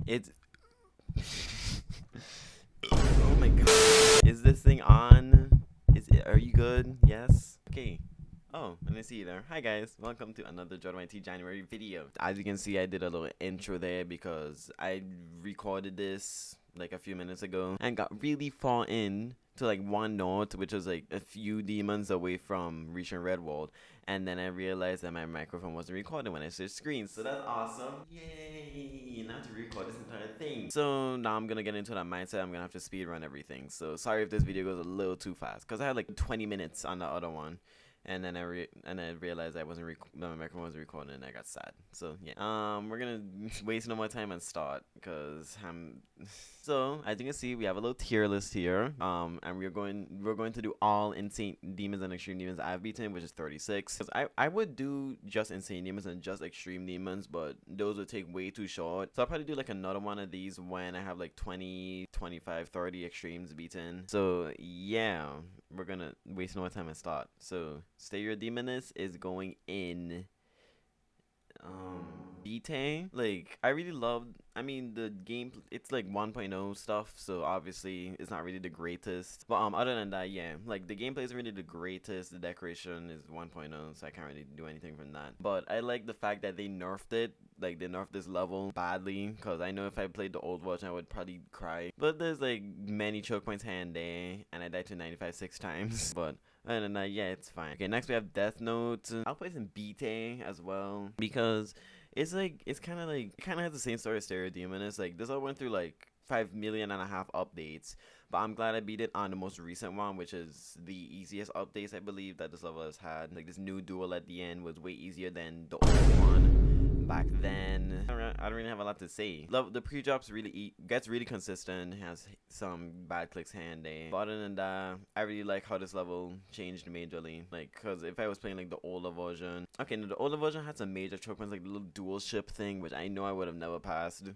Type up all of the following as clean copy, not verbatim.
It's oh my god. Is this thing on? Are you good? Yes? Okay. Oh, and I see you there. Hi guys, welcome to another Jordan YT January video. As you can see, I did a little intro there because I recorded this like a few minutes ago and got really far in to like one note, which was like a few demons away from reaching Redwall, and then I realized that my microphone wasn't recording when I switched screens. So that's awesome. Yay! Now to record this entire thing. So now I'm gonna get into that mindset. I'm gonna have to speed run everything. So sorry if this video goes a little too fast because I had like 20 minutes on the other one. And then I realized I wasn't my microphone wasn't recording, and I got sad. So yeah, we're gonna waste no more time and start because I'm. So as you can see, we have a little tier list here. And we're going to do all insane demons and extreme demons I've beaten, which is 36. Cause I would do just insane demons and just extreme demons, but those would take way too short. So I'll probably do like another one of these when I have like 20, 25, 30 extremes beaten. So yeah, we're gonna waste no more time and start. So Stay Your Demoness is going in Vitae. Like I really loved, I mean, the game, it's like 1.0 stuff, so obviously it's not really the greatest, but other than that, yeah, like the gameplay isn't really the greatest. The decoration is 1.0, so I can't really do anything from that, but I like the fact that they nerfed it. Like they nerfed this level badly, because I know if I played the old version I would probably cry, but there's like many choke points here and there, and I died to 95 6 times. But other than that, yeah, it's fine. Okay, next we have Death Note. I'll play some Bite as well because it's like it kind of has the same story as Stereo Demon. It's like this all went through like 5.5 million updates, but I'm glad I beat it on the most recent one, which is the easiest updates I believe that this level has had. Like this new duel at the end was way easier than the old one back then. I don't really have a lot to say. The pre-drops really gets really consistent, has some bad clicks here and there, but other than that, I really like how this level changed majorly. Like, because if I was playing like the older version, okay, no, the older version had some major choke points, like the little dual ship thing, which I know I would have never passed.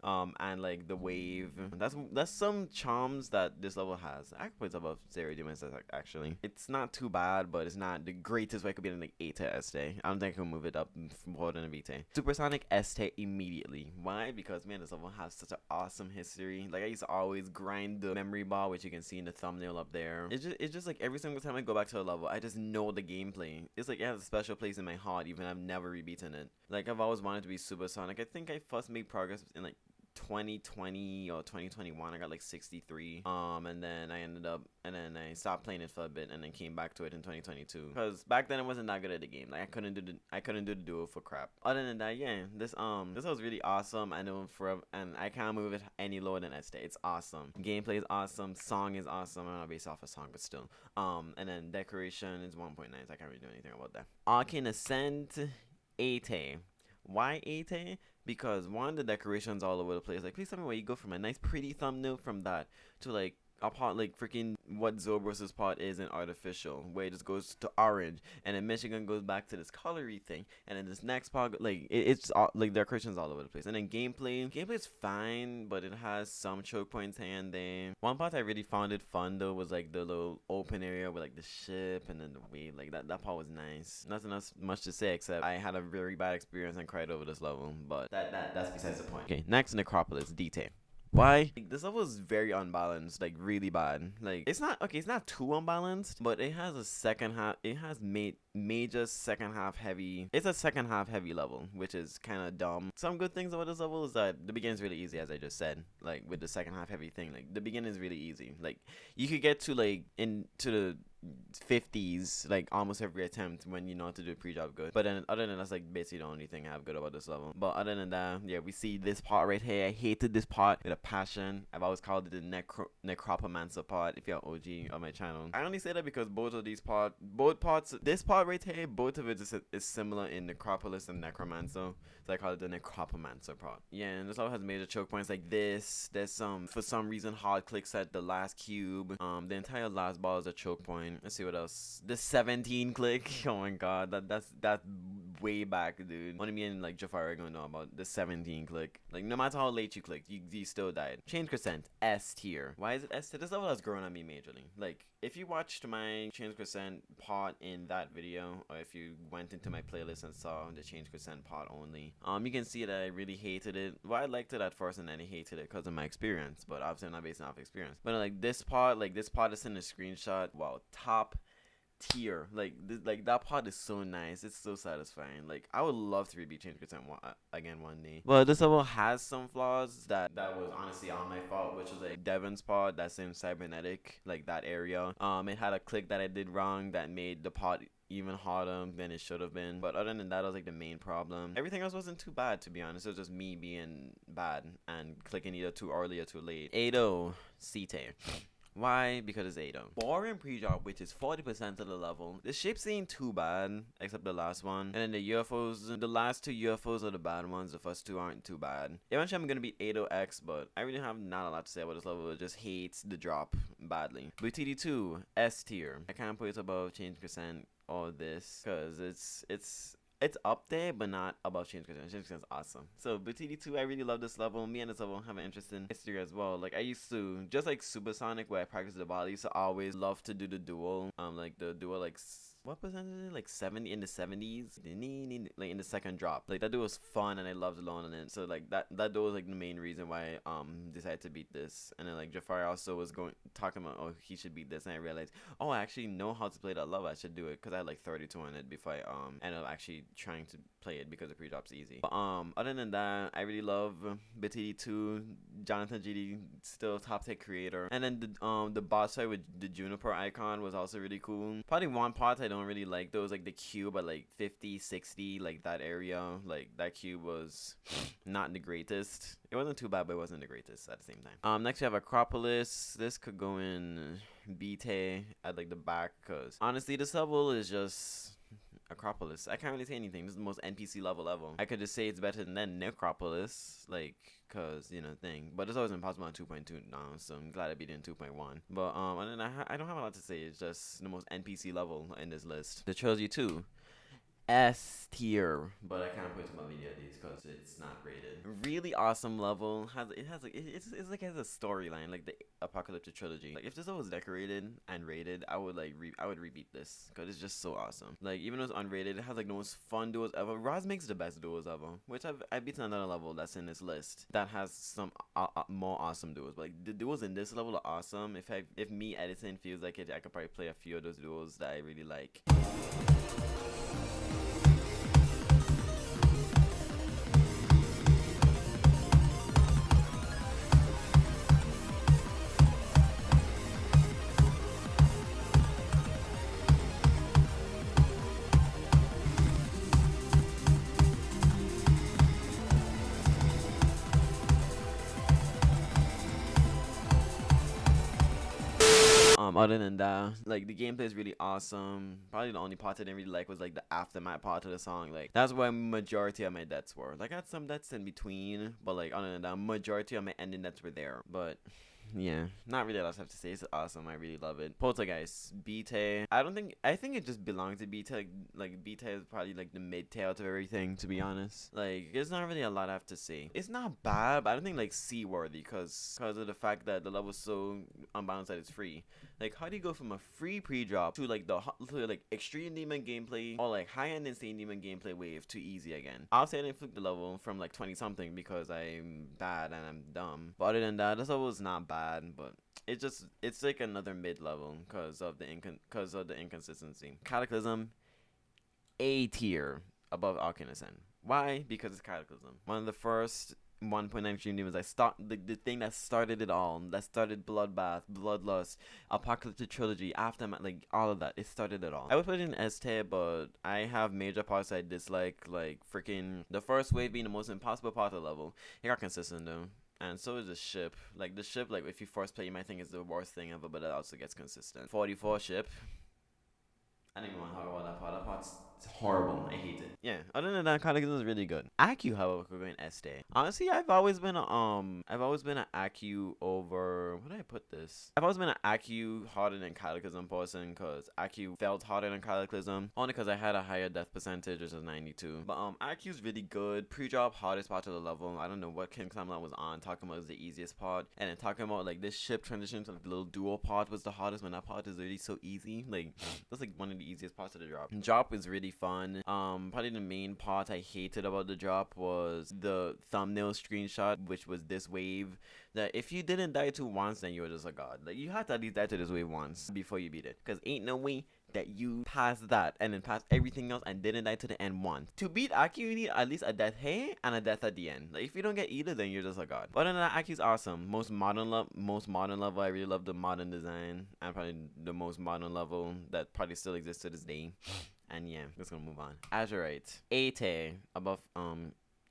And like the wave, that's some charms that this level has. I could put it above Zero Demons actually. It's not too bad, but it's not the greatest way I could be in like A to Este. I don't think I can move it up more than a Vitae. Supersonic Este immediately. Why? Because man, this level has such an awesome history. Like I used to always grind the memory bar, which you can see in the thumbnail up there. It's just like every single time I go back to a level, I just know the gameplay. It's like it has a special place in my heart, even I've never rebeaten it. Like I've always wanted to be Supersonic. I think I first made progress in like 2020 or 2021. I got like 63, and then I stopped playing it for a bit and then came back to it in 2022 because back then I wasn't that good at the game. Like I couldn't do the duo for crap. Other than that, yeah, this was really awesome. I know and I can't move it any lower than Este. It's awesome. Gameplay is awesome. Song is awesome. I'm not based off a song, but still. And then decoration is 1.9, so I can't really do anything about that. Arcane Ascent 8. Why 8? Because one, the decorations all over the place. Like, please tell me where you go from a nice pretty thumbnail from that to like a part like freaking what Zobros' part is in Artificial, where it just goes to orange, and then Michigan goes back to this colory thing, and then this next part, like it's all, like decorations all over the place. And then gameplay is fine, but it has some choke points here and there. One part I really found it fun though was like the little open area with like the ship and then the wave. Like that part was nice. Nothing else much to say except I had a very bad experience and cried over this level, but that's besides the point. Okay, next Necropolis Detail. Why? Like, this level is very unbalanced, like really bad. Like it's not too unbalanced, but it has a second half. It has major second half heavy. It's a second half heavy level, which is kind of dumb. Some good things about this level is that the beginning is really easy, as I just said. Like with the second half heavy thing, like the beginning is really easy. Like you could get to like into the 50s like almost every attempt when you know how to do a pre-job good, but then other than that's like basically the only thing I have good about this level. But other than that, yeah, we see this part right here. I hated this part with a passion. I've always called it the necropomancer part. If you're OG on my channel, I only say that because both parts, this part right here, both of it is similar in Necropolis and Necromancer, so I call it the necropomancer part. Yeah, and this level has major choke points like this. There's some, for some reason, hard clicks at the last cube. The entire last ball is a choke point. Let's see what else. The 17 click. Oh my god, that's way back, dude. Only me and like Jafar are gonna know about the 17 click. Like no matter how late you clicked, you still died. Change percent S tier. Why is it S tier? This level has grown on me majorly. Like if you watched my change percent part in that video, or if you went into my playlist and saw the change percent part only, you can see that I really hated it. Well, I liked it at first and then I hated it because of my experience, but obviously I'm not based off experience. But like this part is in the screenshot. Wow, top tier. Like that part is so nice. It's so satisfying. Like I would love to rebeat change percent again one day. Well, this level has some flaws that was honestly all my fault, which was like Devin's part that's in cybernetic, like that area. It had a click that I did wrong that made the part even harder than it should have been. But other than that, was like the main problem. Everything else wasn't too bad, to be honest. It was just me being bad and clicking either too early or too late. 8-0 Cite. Why? Because it's 8-0. Boring pre-drop, which is 40% of the level. The ships ain't too bad, except the last one. And then the UFOs, the last two UFOs are the bad ones. The first two aren't too bad. Eventually, I'm gonna beat 8-0X, but I really have not a lot to say about this level. It just hates the drop badly. BTD2, S tier. I can't put it above change percent or this, because it's up there, but not above change percent. Change percent is awesome. So, BTD2, I really love this level. Me and this level have an interesting history as well. Like, I used to, just like Supersonic, where I practiced the body, I used to always love to do the duel. Like, the duel, like, what percentage is it? Like 70 in the 70s? Like, in the second drop. Like, that duel was fun, and I loved learning it. So, like, that duel was, like, the main reason why I, decided to beat this. And then, like, Jafar also was talking about, oh, he should beat this, and I realized, oh, I actually know how to play that level. I should do it, because I had, like, 32 on it before I, ended up actually trying to play it because the pre-drop's easy. But other than that, I really love BTD2. Jonathan GD still top tier creator. And then the boss fight with the Juniper icon was also really cool. Probably one part I don't really like though is like the cube at like 50, 60, like that area. Like that cube was not the greatest. It wasn't too bad, but it wasn't the greatest at the same time. Next we have Acropolis. This could go in Bete at like the back, because honestly this level is just Acropolis. I can't really say anything. This is the most NPC level. I could just say it's better than Necropolis, like, cause you know thing. But it's always impossible on 2.2 now, so I'm glad I beat it in 2.1. But and then I don't have a lot to say. It's just the most NPC level in this list. The Trilogy 2. S tier, but I can't put it to my video these because it's not rated. Really awesome level. It's like has a storyline like the Apocalyptic trilogy. Like if this level was decorated and rated, I would like I would rebeat this because it's just so awesome. Like even though it's unrated, it has like the most fun duels ever. Roz makes the best duels ever, which I beat another level that's in this list that has some more awesome duels. But like the duels in this level are awesome. If me editing feels like it, I could probably play a few of those duels that I really like. Other than that, like the gameplay is really awesome. Probably the only part I didn't really like was like the aftermath part of the song. Like that's where majority of my deaths were. Like I had some deaths in between, but like other than that, majority of my ending deaths were there. But yeah, not really a lot to have to say. It's awesome. I really love it. Poltergeist, Beta. I think it just belongs to Beta. Like Beta is probably like the mid tail to everything. To be honest, like there's not really a lot I have to say. It's not bad, but I don't think like C worthy because of the fact that the level's so unbalanced that it's free. Like how do you go from a free pre-drop to like to like extreme demon gameplay or like high-end insane demon gameplay wave to easy again? I'll say I didn't flip the level from like 20 something because I'm bad and I'm dumb. But other than that, this level is not bad, but it's like another mid level because of the inconsistency. Cataclysm, A tier above Arcane Ascent. Why? Because it's Cataclysm. One of the first 1.9 extreme demons. The thing that started it all. That started Bloodbath, Bloodlust, Apocalyptic Trilogy, Aftermath, like all of that. It started it all. I would put it in S tier, but I have major parts I dislike, like freaking the first wave being the most impossible part of the level. It got consistent though. And so is the ship. Like the ship, like if you first play, you might think it's the worst thing ever, but it also gets consistent. 44 ship. I didn't even want to talk about that part. That part's It's horrible. I hate it. Yeah. Other than that, Catechism is really good. ACU, however, could go in Este. Honestly, I've always been an ACU over. Where did I put this? I've always been an ACU harder than Catechism person, cause ACU felt harder than Catechism. Only cause I had a higher death percentage, which is 92. But ACU's really good. Pre-drop hardest part of the level. I don't know what King Tomline was on. Talking about is the easiest part, and then talking about like this ship transition to the little dual part was the hardest. When that part is really so easy. Like that's like one of the easiest parts of the drop. Drop is really fun. Probably the main part I hated about the drop was the thumbnail screenshot, which was this wave. That if you didn't die to once, then you were just a god. Like you had to at least die to this wave once before you beat it. Cause ain't no way that you pass that and then pass everything else and didn't die to the end once. To beat Aki, you need at least a death here and a death at the end. Like if you don't get either, then you're just a god. But other than that, Aki's awesome. Most modern level. I really love the modern design, and probably the most modern level that probably still exists to this day. And yeah, just gonna move on. Azurite, 8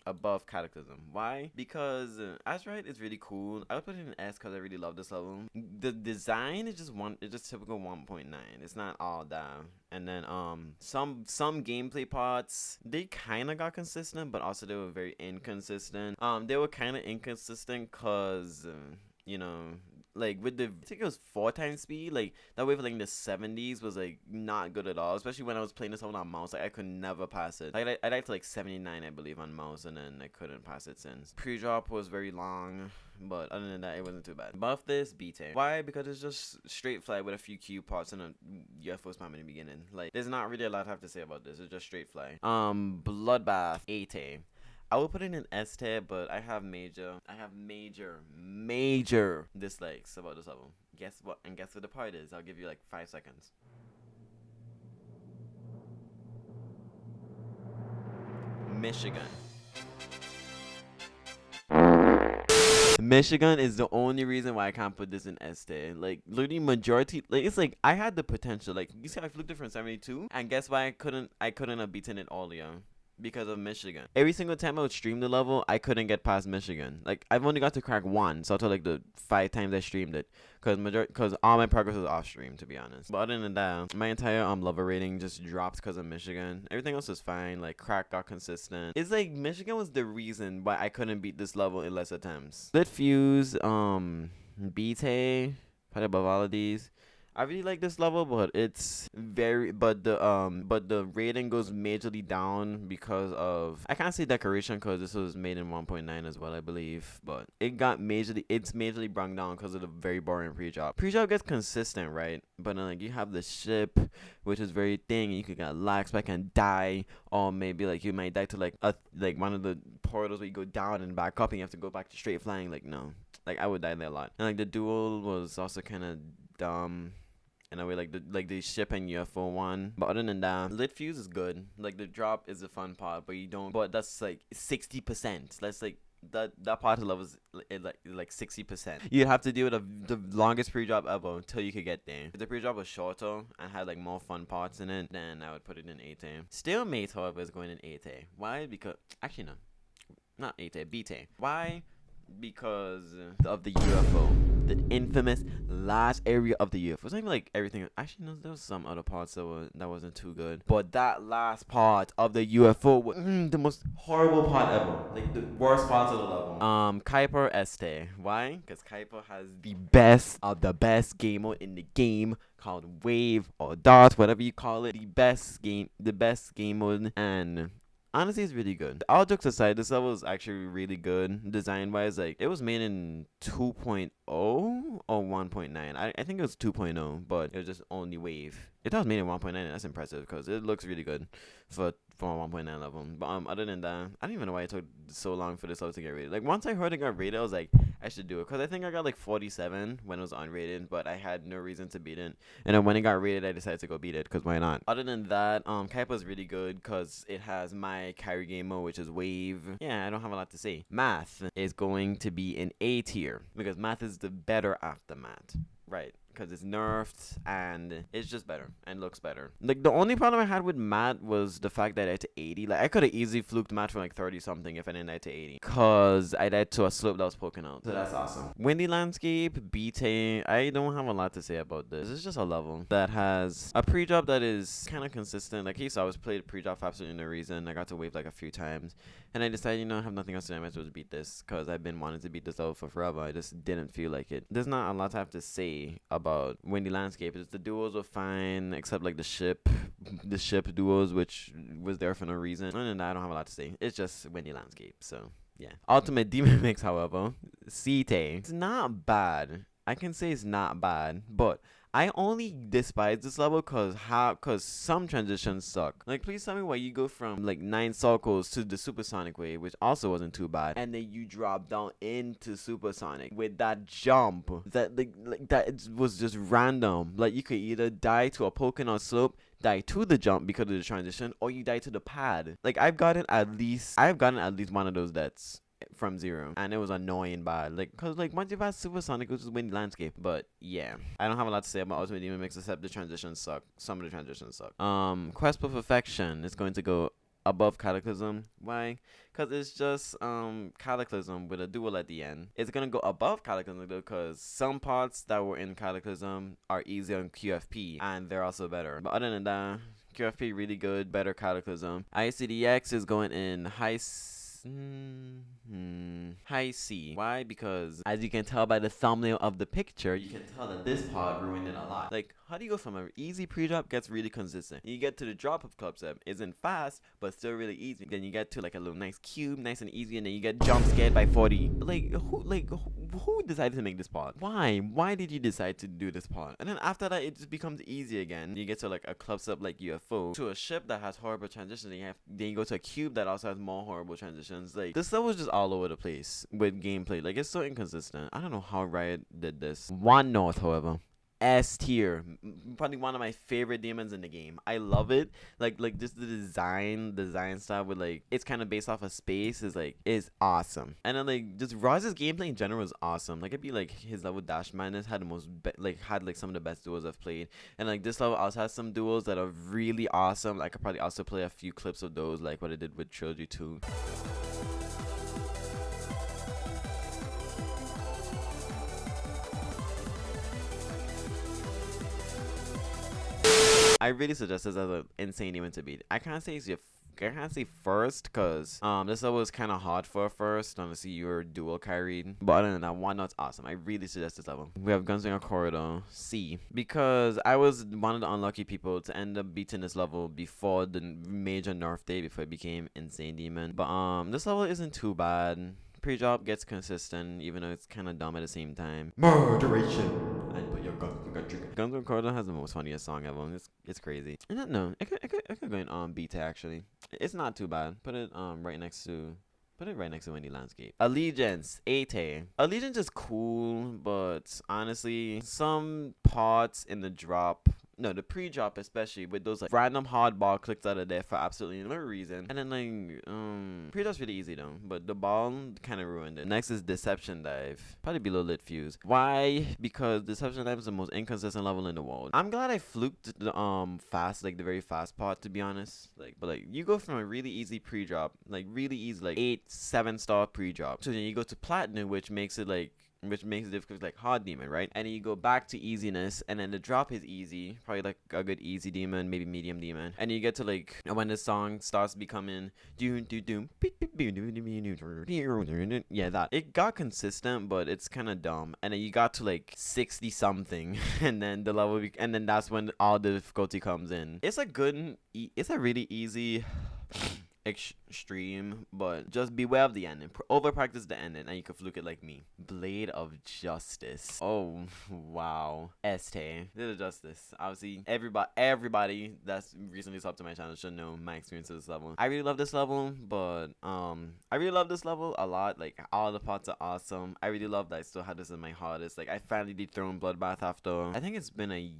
above Catechism. Why? Because Azurite is really cool. I would put it in S because I really love this level. The design is just typical 1.9. It's not all that. And then some gameplay parts, they kind of got consistent, but also they were very inconsistent. They were kind of inconsistent because you know, like with the, I think it was 4 times speed, like that wave like in the 70s was like not good at all, especially when I was playing this one on mouse. Like I could never pass it. Like I liked like 79 I believe on mouse, and then I couldn't pass it since. Pre-drop was very long, but other than that it wasn't too bad. Buff this B-Team. Why? Because it's just straight fly with a few Q parts and a UFO spam in the beginning. Like there's not really a lot I have to say about this. It's just straight fly. Bloodbath 8. I would put it in S tier, but I have major dislikes about this album. Guess what? And guess what the part is? I'll give you like 5 seconds. Michigan. Michigan is the only reason why I can't put this in S tier. Like literally majority, like it's like I had the potential. Like you see, I flew different 72, and guess why I couldn't have beaten it all year. Because of Michigan. Every single time I would stream the level, I couldn't get past Michigan. Like I've only got to crack one, so to like the 5 times I streamed it, cause all my progress was off stream, to be honest. But other than that, my entire lover rating just dropped because of Michigan. Everything else was fine. Like crack got consistent. It's like Michigan was the reason why I couldn't beat this level in less attempts. Lit Fuse, BT, probably above all of these. I really like this level, but it's but the rating goes majorly down because of, I can't say decoration because this was made in 1.9 as well, I believe, but it's majorly brought down because of the very boring pre-drop. Pre-drop gets consistent, right? But then like you have the ship, which is very thin, and you could get lag spike and die, or maybe like you might die to like one of the portals where you go down and back up and you have to go back to straight flying. Like no, like I would die there a lot. And like the duel was also kind of dumb. In a way, like the ship and UFO one. But other than that, Lit Fuse is good. Like the drop is a fun part, but you don't. But that's like 60%. That's like that part of the level is like 60%. You'd have to deal with the longest pre-drop ever until you could get there. If the pre-drop was shorter and had like more fun parts in it, then I would put it in 8A. Stalemate, however, is going in 8A. Why? Because actually no, not 8A, B-T. Why? Because of the UFO, the infamous last area of the UFO. It's not even like everything. Actually, no, there was some other parts that wasn't too good. But that last part of the UFO was the most horrible part ever. Like the worst part of the level. Kuiper Este. Why? Because Kuiper has the best of the best game mode in the game, called Wave or Dart, whatever you call it. The best game mode, and honestly, it's really good. All jokes aside, this level is actually really good design wise. Like it was made in 2.0 or 1.9. I think it was 2.0, but it was just only Wave. If that was made in 1.9, that's impressive because it looks really good for a 1.9 level. But other than that, I don't even know why it took so long for this level to get rated. Like once I heard it got rated, I was like, I should do it, because I think I got like 47 when it was unrated, but I had no reason to beat it. And then when it got rated, I decided to go beat it, because why not? Other than that, Kaipa is really good because it has my carry game mode, which is Wave. Yeah, I don't have a lot to say. Math is going to be in A tier because Math is the better aftermath. Right. because it's nerfed and it's just better and looks better. Like the only problem I had with Matt was the fact that I died to 80. Like I could have easily fluked Matt for like 30 something if I didn't die to 80, cause I died to a slope that was poking out. So that's awesome. Windy Landscape, Beta. I don't have a lot to say about this. It's just a level that has a pre-drop that is kind of consistent. Like he saw, I was played pre-drop for absolutely no reason. I got to wave like a few times, and I decided, I have nothing else to do. I might as well beat this, cause I've been wanting to beat this level for forever. I just didn't feel like it. There's not a lot I have to say about Windy Landscape. It's the duos were fine, except like the ship duos, which was there for no reason. Other than that, I don't have a lot to say. It's just Windy Landscape. So yeah. Ultimate Demon Mix, however, Cite. It's not bad. I can say it's not bad, but I only despise this level cause some transitions suck. Like, please tell me why you go from like 9 circles to the supersonic wave, which also wasn't too bad, and then you drop down into supersonic with that jump that like that it was just random. Like you could either die to a poking on slope, die to the jump because of the transition, or you die to the pad. Like I've gotten at least one of those deaths from zero, and it was annoying bad. Like, cause like once you pass supersonic, it was just Windy Landscape. But yeah, I don't have a lot to say about Ultimate Demon Mix except the transitions suck. Some of the transitions suck. Quest for Perfection is going to go above Cataclysm. Why? Cause it's just Cataclysm with a duel at the end. It's gonna go above Cataclysm though, cause some parts that were in Cataclysm are easy on QFP, and they're also better. But other than that, QFP really good, better Cataclysm. ICDX is going in high C. Why? Because as you can tell by the thumbnail of the picture, you can tell that this part ruined it a lot. Like, how do you go from an easy pre-drop gets really consistent? You get to the drop of Club Step, isn't fast, but still really easy. Then you get to like a little nice cube, nice and easy, and then you get jump scared by 40. Who decided to make this part? Why? Why did you decide to do this part? And then after that, it just becomes easy again. You get to like a Club Step like UFO, to a ship that has horrible transitions, and then you go to a cube that also has more horrible transitions. Like, this stuff was just all over the place with gameplay. Like, it's so inconsistent. I don't know how Riot did this. One North, however, S tier, probably one of my favorite demons in the game. I love it. Like just the design style with like it's kind of based off of space is awesome. And then like just Roz's gameplay in general is awesome. Like it'd be like his level Dash Madness had the most had some of the best duels I've played. And like this level also has some duels that are really awesome. I could probably also play a few clips of those, like what I did with Trilogy 2. I really suggest this as an insane demon to beat. I can't say first, cause this level is kind of hard for first, honestly. You're dual carried, but other than that, One Not's awesome. I really suggest this level. We have Gunslinger Corridor C, because I was one of the unlucky people to end up beating this level before the major nerf day, before it became insane demon. But this level isn't too bad. Pre-drop gets consistent, even though it's kind of dumb at the same time. Murderation. And put your Guns N' Corridor has the most funniest song ever. It's crazy. And no, it could go in beta actually. It's not too bad. Put it right next to Windy Landscape. Allegiance, 8A. Allegiance is cool, but honestly, some parts in the drop, no, the pre-drop especially, with those like random hardball clicks out of there for absolutely no reason. And then like pre-drop's really easy though, but the ball kind of ruined it. Next is Deception Dive, probably below Lit Fuse. Why? Because Deception Dive is the most inconsistent level in the world. I'm glad I fluked the fast, like the very fast part, to be honest. But you go from a really easy pre-drop, like really easy, like 8-7-star pre-drop, so then you go to Platinum, which makes it difficult, like hard demon, right? And then you go back to easiness, and then the drop is easy, probably like a good easy demon, maybe medium demon, and you get to like when the song starts becoming yeah, that it got consistent, but it's kind of dumb. And then you got to like 60 something, and then the level and then that's when all the difficulty comes in. It's a really easy extreme, but just beware of the ending. Over practice the ending and you can fluke it like me. Blade of Justice. Oh wow. Este. Blade of Justice. Obviously everybody that's recently subbed to my channel should know my experience with this level. I really love this level, but I really love this level a lot. Like all the parts are awesome. I really love that I still had this in my hardest. Like I finally dethroned Bloodbath after I think it's been a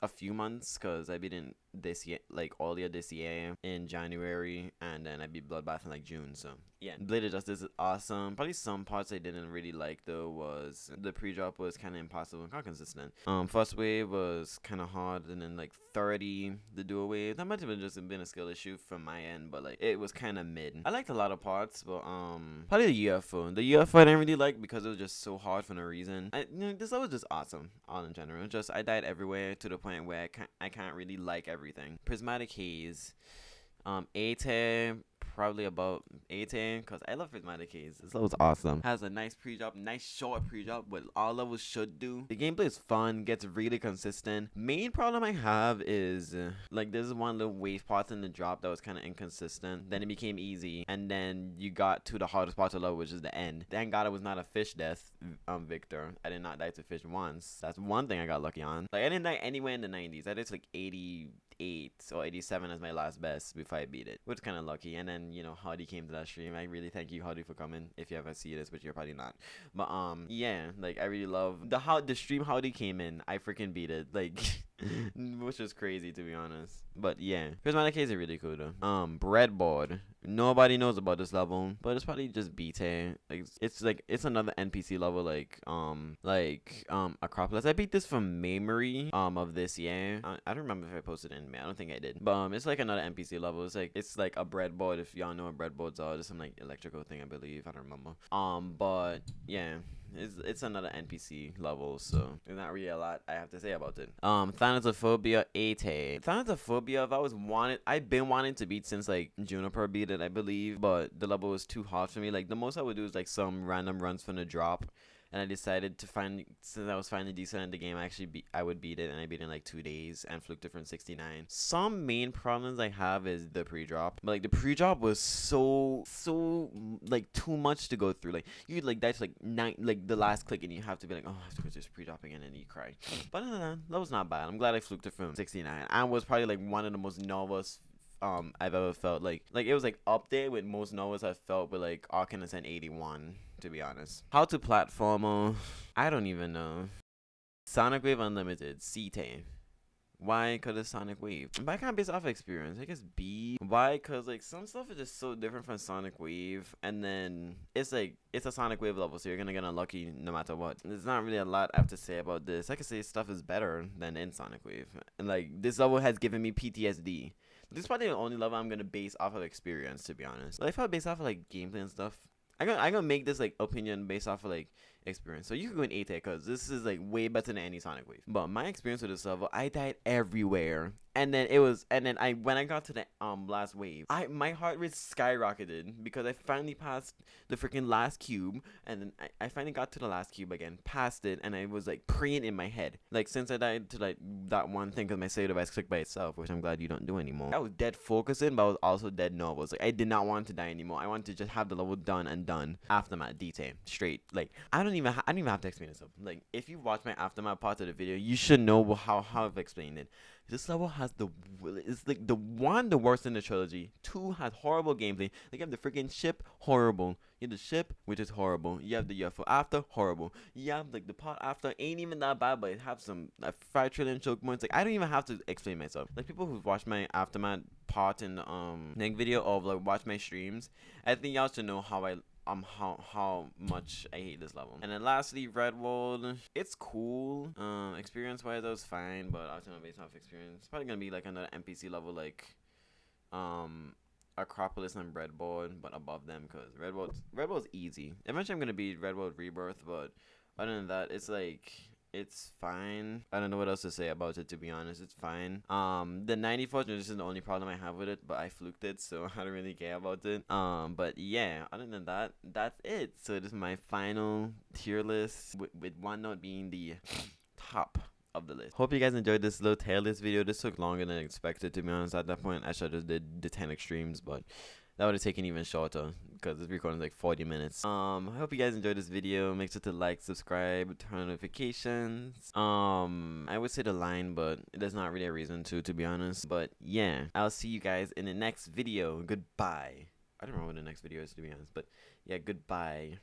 few months, because I didn't this year, like earlier this year in January, and then I beat Bloodbath in like June. So yeah, Blade of Justice is awesome. Probably some parts I didn't really like though was the pre-drop was kind of impossible and not consistent. First wave was kind of hard, and then like 30 the dual wave, that might have just been a skill issue from my end, but like it was kind of mid. I liked a lot of parts, but probably the UFO. The UFO I didn't really like because it was just so hard for no reason. This level was just awesome all in general. Just I died everywhere to the point where I can't really like everything. Prismatic Haze, A-tier, probably about 18 because I love Prismatic Haze. This level's awesome. Has a nice pre-drop, nice short pre-drop, what all levels should do. The gameplay is fun, gets really consistent. Main problem I have is like there's one little wave part in the drop that was kind of inconsistent. Then it became easy, and then you got to the hardest part of the level, which is the end. Thank God it was not a fish death, Victor. I did not die to fish once. That's one thing I got lucky on. Like I didn't die anywhere in the 90s. I did like 88 or 87 as my last best before I beat it, which is kind of lucky. And then Howdy came to that stream. I really thank you, Howdy, for coming. If you ever see this, but you're probably not. But yeah, like I really love the stream Howdy came in. I freaking beat it, like which is crazy to be honest. But yeah, Prismatic Case is really cool though. Breadboard. Nobody knows about this level, but it's probably just beta. Like it's another NPC level like Acropolis. I beat this from memory of this year. I don't remember if I posted it in May. I don't think I did. But it's like another NPC level. It's like a breadboard. If y'all know what breadboards are, there's some like electrical thing I believe. I don't remember. But yeah. It's another NPC level, so there's not really a lot I have to say about it. Thanatophobia 8. Thanatophobia, I've been wanting to beat since like Juniper beat it, I believe, but the level was too hard for me. Like the most I would do is like some random runs from the drop. And I decided to since I was finally decent in the game, I would beat it, and I beat it in like 2 days and fluked it from 69. Some main problems I have is the pre-drop, but like the pre-drop was so like too much to go through. Like you'd like die to like the last click, and you have to be like, oh, I have to go through this pre-drop again, and you cry. But that was not bad. I'm glad I fluked it from 69. I was probably like one of the most nervous I've ever felt. Like it was like up there with most nervous I've felt with like Arcanus and 81. To be honest. How to platformer? I don't even know. Sonic Wave Unlimited, C-Tame. Why? Because it's Sonic Wave. But I can't base off experience. I guess B. Why? Because like some stuff is just so different from Sonic Wave. And then it's like, it's a Sonic Wave level, so you're going to get unlucky no matter what. There's not really a lot I have to say about this. I can say stuff is better than in Sonic Wave. And like, this level has given me PTSD. This is probably the only level I'm going to base off of experience, to be honest. But if I base off of like gameplay and stuff, I'm gonna make this like opinion based off of like experience. So you can go in A-tier because this is like way better than any Sonic Wave. But my experience with this level, I died everywhere. And then when I got to the last wave, my heart rate skyrocketed because I finally passed the freaking last cube, and then I finally got to the last cube again, passed it, and I was like praying in my head. Like since I died to like that one thing because my save device clicked by itself, which I'm glad you don't do anymore. I was dead focusing, but I was also dead nervous. Like I did not want to die anymore. I wanted to just have the level done and done. Aftermath detail straight. Like I don't even have to explain this up. Like if you watch my aftermath part of the video, you should know how I've explained it. This level has it's like the worst in the trilogy. 2 has horrible gameplay. Like you have the freaking ship, horrible. You have the ship, which is horrible. You have the UFO after, horrible. You have like the part after, ain't even that bad, but it have some 5 trillion choke points. Like I don't even have to explain myself. Like people who've watched my aftermath part in the next video or like watch my streams, I think y'all should know how much I hate this level. And then lastly, Red World. It's cool. Experience wise, that was fine, but ultimately based off experience, it's probably gonna be like another NPC level like Acropolis and Breadboard, but above them because Red World's easy. Eventually I'm gonna beat Red World Rebirth, but other than that, it's like it's fine. I don't know what else to say about it, to be honest. It's fine. The 94 this is the only problem I have with it, but I fluked it, so I don't really care about it. But yeah, other than that, that's it. So this is my final tier list, with one note being the top of the list. Hope you guys enjoyed this little tier list video. This took longer than expected, to be honest. At that point, I should have did the 10 extremes, but that would have taken even shorter because this recording is like 40 minutes. I hope you guys enjoyed this video. Make sure to like, subscribe, turn on notifications. I would say the line, but there's not really a reason to be honest. But yeah, I'll see you guys in the next video. Goodbye. I don't remember what the next video is, to be honest, but yeah, goodbye.